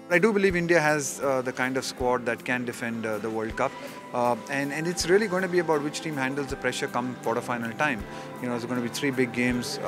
I do believe India has the kind of squad that can defend the World Cup, and it's really going to be about which team handles the pressure come quarter-final time. You know, there's going to be 3 big games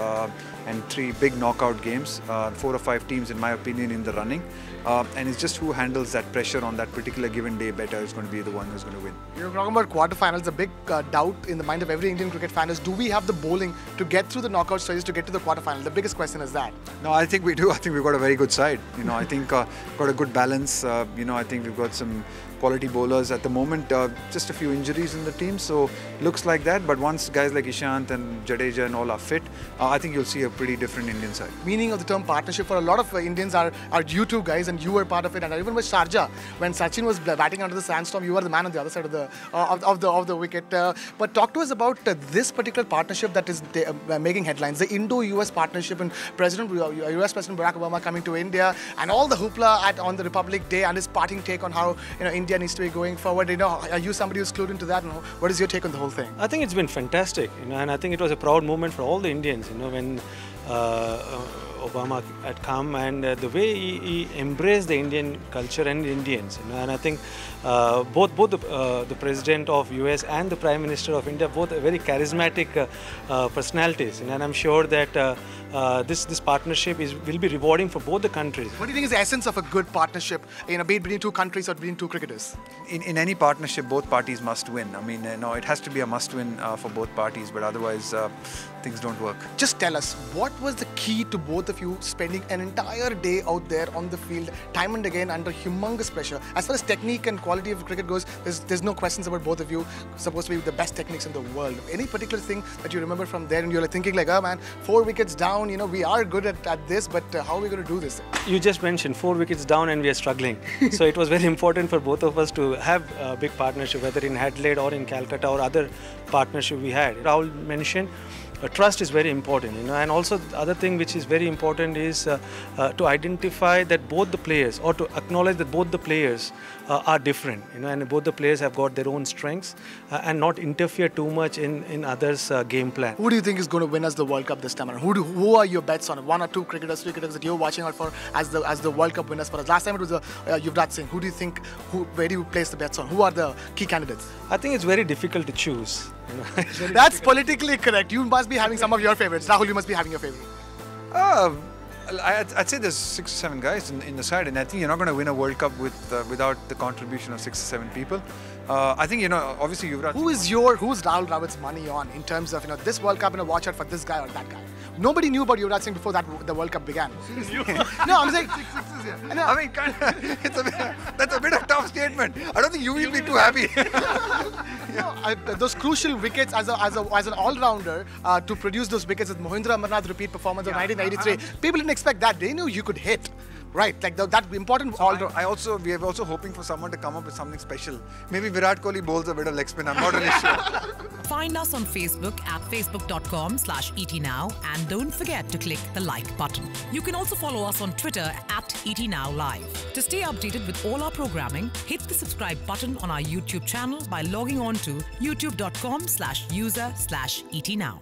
and 3 big knockout games, 4 or 5 teams, in my opinion, in the running. And it's just who handles that pressure on that particular given day better is going to be the one who's going to win. You're talking about quarterfinals. A big doubt in the mind of every Indian cricket fan is, do we have the bowling to get through the knockout stages to get to the quarterfinal? The biggest question is that. No, I think we do. I think we've got a very good side. You know, I think got a good balance. You know, I think we've got some quality bowlers at the moment. Just a few injuries in the team, so looks like that. But once guys like Ishant and Jadeja and all are fit, I think you'll see a pretty different Indian side. Meaning of the term partnership for a lot of Indians are you two guys, and you were part of it. And even with Sharjah, when Sachin was batting under the sandstorm, you were the man on the other side of the wicket. But talk to us about this particular partnership that is making headlines. The Indo-US partnership, and US President Barack Obama coming to India, and all the hoopla on the Republic Day and his parting take on how India needs to be going forward. Are you somebody who's clued into that? What is your take on the whole thing? I think it's been fantastic, and I think it was a proud moment for all the Indians, when Obama had come, and the way he embraced the Indian culture and Indians, and I think both the President of US and the Prime Minister of India, both are very charismatic personalities, and I'm sure that this partnership will be rewarding for both the countries. What do you think is the essence of a good partnership, be it between 2 countries or between 2 cricketers? In any partnership, both parties must win. I mean, no, it has to be a must-win for both parties, but otherwise things don't work. Just tell us, what was the key to both of you spending an entire day out there on the field, time and again, under humongous pressure? As far as technique and quality of cricket goes, there's no questions about both of you supposed to be the best techniques in the world. Any particular thing that you remember from there and you're thinking like, oh man, 4 wickets down, we are good at this, but how are we going to do this? You just mentioned 4 wickets down and we are struggling. So it was very important for both of us to have a big partnership, whether in Adelaide or in Calcutta or other partnership we had. Rahul mentioned trust is very important, and also the other thing which is very important is to identify that both the players, or to acknowledge that both the players are different, and both the players have got their own strengths, and not interfere too much in others' game plan. Who do you think is going to win us the World Cup this time around? Who are your bets on? 1 or 2 cricketers, 3 cricketers that you're watching out for as the World Cup winners for us? Last time it was Yuvraj Singh. Who do you think? Where do you place the bets on? Who are the key candidates? I think it's very difficult to choose. That's politically correct. You must be having some of your favorites. Rahul, you must be having your favorite. I'd say there's 6 or 7 guys in the side, and I think you're not going to win a World Cup without the contribution of 6 or 7 people. I think obviously Yuvraj. Who's Rahul Dravid's money on in terms of this World Cup, watch out for this guy or that guy? Nobody knew about Yuvraj Singh before the World Cup began. No, I'm saying 6 sixes here. No. I mean, that's a bit of a tough statement. I don't think you will be too happy. Those crucial wickets as an all-rounder to produce those wickets with Mohindra Amarnath repeat performance of 1993. People didn't expect that. They knew you could hit. Right, like that important all-round. We are also hoping for someone to come up with something special. Maybe Virat Kohli bowls a bit of leg spin. I'm not really sure. Find us on Facebook at facebook.com/ETNow, and don't forget to click the like button. You can also follow us on Twitter at ETNowLive. To stay updated with all our programming, hit the subscribe button on our YouTube channel by logging on to youtube.com/user/ETNow.